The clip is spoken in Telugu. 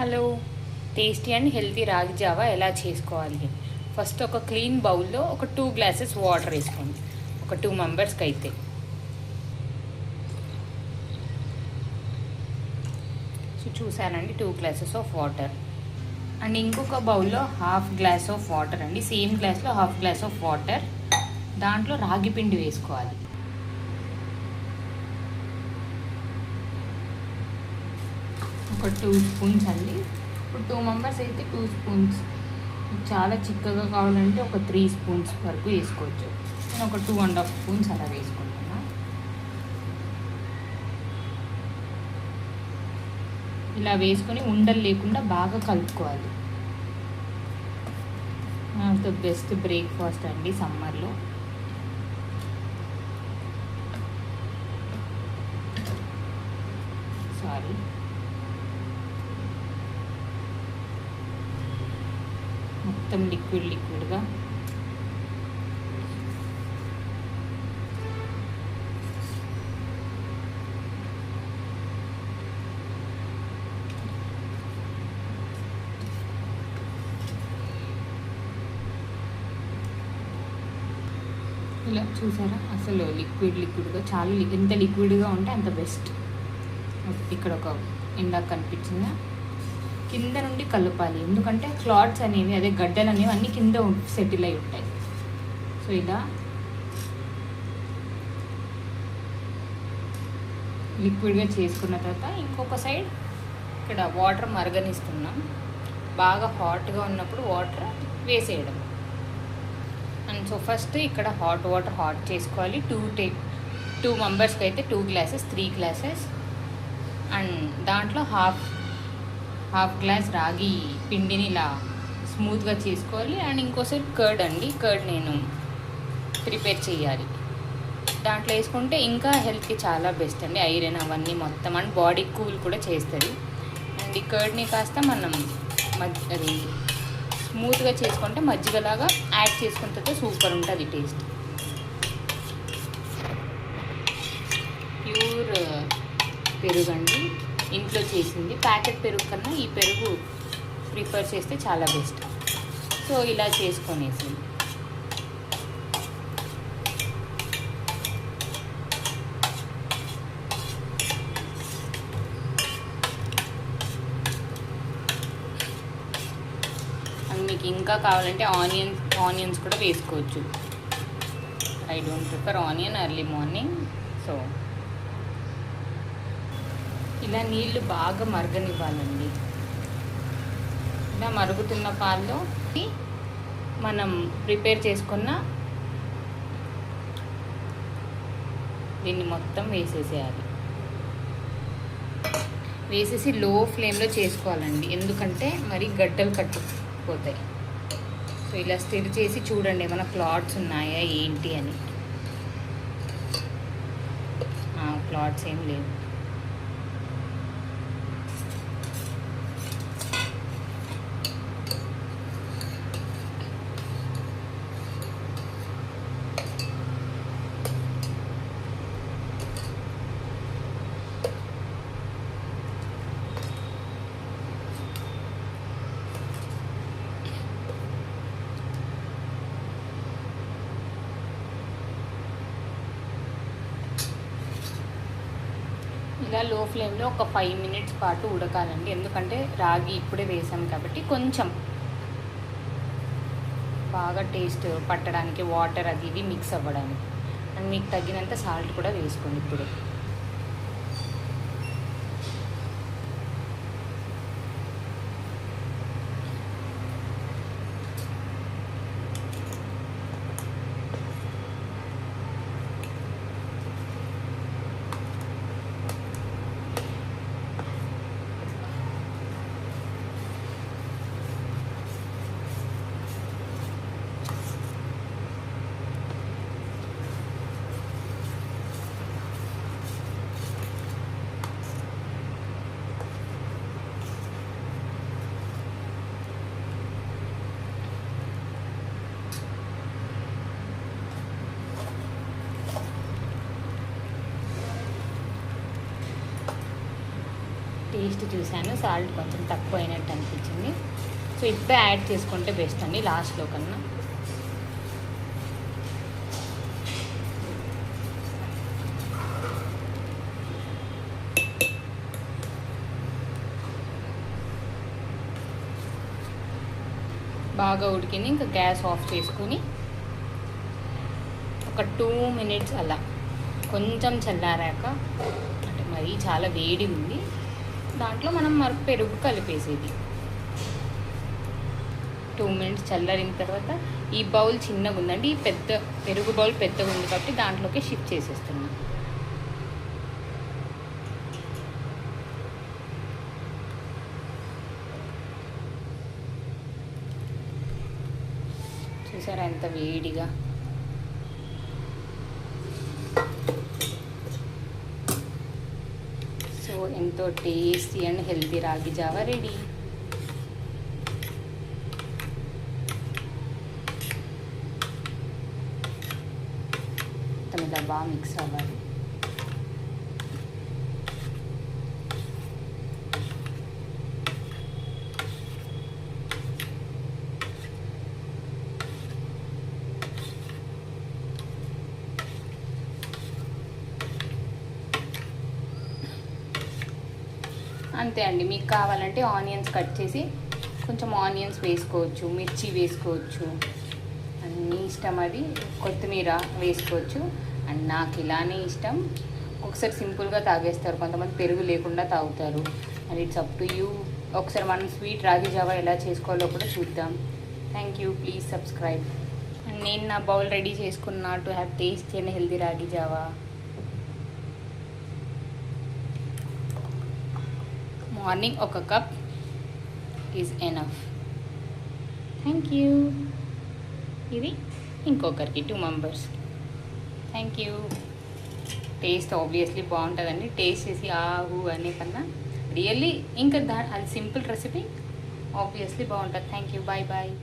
హలో, టేస్టీ అండ్ హెల్తీ రాగి జావా ఎలా చేసుకోవాలి? ఫస్ట్ ఒక క్లీన్ బౌల్లో ఒక 2 గ్లాసెస్ వాటర్ వేసుకోండి. ఒక 2 మెంబర్స్కి అయితే. సో చూసానండి, 2 గ్లాసెస్ ఆఫ్ వాటర్. అండ్ ఇంకొక బౌల్లో హాఫ్ గ్లాస్ ఆఫ్ వాటర్ అండి, సేమ్ గ్లాస్లో హాఫ్ గ్లాస్ ఆఫ్ వాటర్. దాంట్లో రాగి పిండి వేసుకోవాలి. ఒక 2 స్పూన్స్ అండి. ఇప్పుడు 2 మెంబర్స్ అయితే 2 స్పూన్స్. చాలా చిక్కగా కావాలంటే ఒక 3 స్పూన్స్ వరకు వేసుకోవచ్చు. నేను ఒక 2.5 స్పూన్స్ అలా వేసుకుంటున్నా. ఇలా వేసుకొని ఉండలు లేకుండా బాగా కలుపుకోవాలి. ద బెస్ట్ బ్రేక్ఫాస్ట్ అండి సమ్మర్లో. సారీ, మొత్తం లిక్విడ్గా ఇలా చూసారా, అసలు లిక్విడ్గా చాలా ఎంత లిక్విడ్గా ఉంటే అంత బెస్ట్. ఇక్కడ ఒక ఇందాక కనిపించిందా, కింద నుండి కలపాలి. ఎందుకంటే క్లాట్స్ అనేవి, అదే గడ్డలు అనేవి అన్నీ కింద సెటిల్ అయి ఉంటాయి. సో ఇలా లిక్విడ్గా చేసుకున్న తర్వాత ఇంకొక సైడ్ ఇక్కడ వాటర్ మరగనిస్తున్నాం. బాగా హాట్గా ఉన్నప్పుడు వాటర్ వేసేయడం. అండ్ సో ఫస్ట్ ఇక్కడ హాట్ వాటర్ చేసుకోవాలి. 2 మెంబర్స్కి అయితే 2 గ్లాసెస్, 3 గ్లాసెస్. అండ్ దాంట్లో హాఫ్ గ్లాస్ రాగి పిండిని ఇలా స్మూత్గా చేసుకోవాలి. అండ్ ఇంకోసారి కర్డ్ అండి, కర్డ్ నేను ప్రిపేర్ చేయాలి. దాంట్లో వేసుకుంటే ఇంకా హెల్త్కి చాలా బెస్ట్ అండి. ఐరన్ అవన్నీ మొత్తం, అండ్ బాడీ కూల్ కూడా చేస్తుంది. అండ్ ఈ కర్డ్ని కాస్త మనం అది స్మూత్గా చేసుకుంటే మజ్జిగలాగా యాడ్ చేసుకుంటే సూపర్ ఉంటుంది టేస్ట్. ప్యూర్ పెరుగండి, ఇంట్లో చేసింది. ప్యాకెట్ పెరుగు కన్నా ఈ పెరుగు ప్రిఫర్ చేస్తే చాలా బెస్ట్. సో ఇలా చేసుకొనేసి అండ్ మీకు ఇంకా కావాలంటే ఆనియన్స్ కూడా వేసుకోవచ్చు. I don't prefer onion early morning. So ఇలా నీళ్ళు బాగా మరగనివ్వాలండి. ఇలా మరుగుతున్న పాల్లో మనం ప్రిపేర్ చేసుకున్న దీన్ని మొత్తం వేసేసేయాలి. వేసేసి లో ఫ్లేమ్లో చేసుకోవాలండి, ఎందుకంటే మరి గడ్డలు కట్టుకుపోతాయి. సో ఇలా స్టిర్ చేసి చూడండి ఏమైనా క్లాట్స్ ఉన్నాయా ఏంటి అని. క్లాట్స్ ఏం లేవు. ఇలా లో ఫ్లేమ్లో ఒక 5 మినిట్స్ పాటు ఉడకాలండి, ఎందుకంటే రాగి ఇప్పుడే వేసాం కాబట్టి కొంచెం బాగా టేస్ట్ పట్టడానికి, వాటర్ అది ఇది మిక్స్ అవ్వడానికి. అండ్ మీకు తగినంత సాల్ట్ కూడా వేసుకోండి ఇప్పుడు. టేస్ట్ చూశాను, సాల్ట్ కొంచెం తక్కువ అయినట్టు అనిపించింది. సో ఇప్పుడే యాడ్ చేసుకుంటే బెస్ట్ అండి లాస్ట్లో కన్నా. బాగా ఉడికింది. ఇంకా గ్యాస్ ఆఫ్ చేసుకుని ఒక 2 minutes అలా కొంచెం చల్లారాక, అంటే మరీ చాలా వేడి ఉంది, దాంట్లో మనం పెరుగు కలిపేసేది. 2 minutes చల్లారిన తర్వాత ఈ బౌల్ చిన్నగా ఉందండి, ఈ పెద్ద పెరుగు బౌల్ పెద్దగా ఉంది కాబట్టి దాంట్లోకి షిఫ్ట్ చేసేస్తున్నాం. చూసారా ఎంత వేడిగా. సో ఎంతో టేస్టీ అండ్ హెల్తీ రాగి జావా రెడీ. ఇలా బాగా మిక్స్ అవ్వాలి. అంతే అండి. మీకు కావాలంటే ఆనియన్స్ కట్ చేసి కొంచెం ఆనియన్స్ వేసుకోవచ్చు, మిర్చి వేసుకోవచ్చు, అన్నీ ఇష్టం. అది కొత్తిమీర వేసుకోవచ్చు. అండ్ నాకు ఇలానే ఇష్టం. ఒకసారి సింపుల్గా తాగేస్తారు, కొంతమంది పెరుగు లేకుండా తాగుతారు. And it's up to you. ఒకసారి మనం స్వీట్ రాగి జావా ఎలా చేసుకోవాలో కూడా చూద్దాం. Thank you. Please subscribe. And నేను నా బౌల్ రెడీ చేసుకున్నా to have tasty and healthy ragi java. Morning ఒక cup is enough. Thank you. ఇది ఇంకొకరికి 2 members. Thank you. Taste obviously బాగుంటుందండి. టేస్ట్ చేసి ఆహు అనే కన్నా రియల్లీ ఇంకా అది సింపుల్ రెసిపీ, ఆబ్వియస్లీ బాగుంటుంది. Thank you. Bye bye.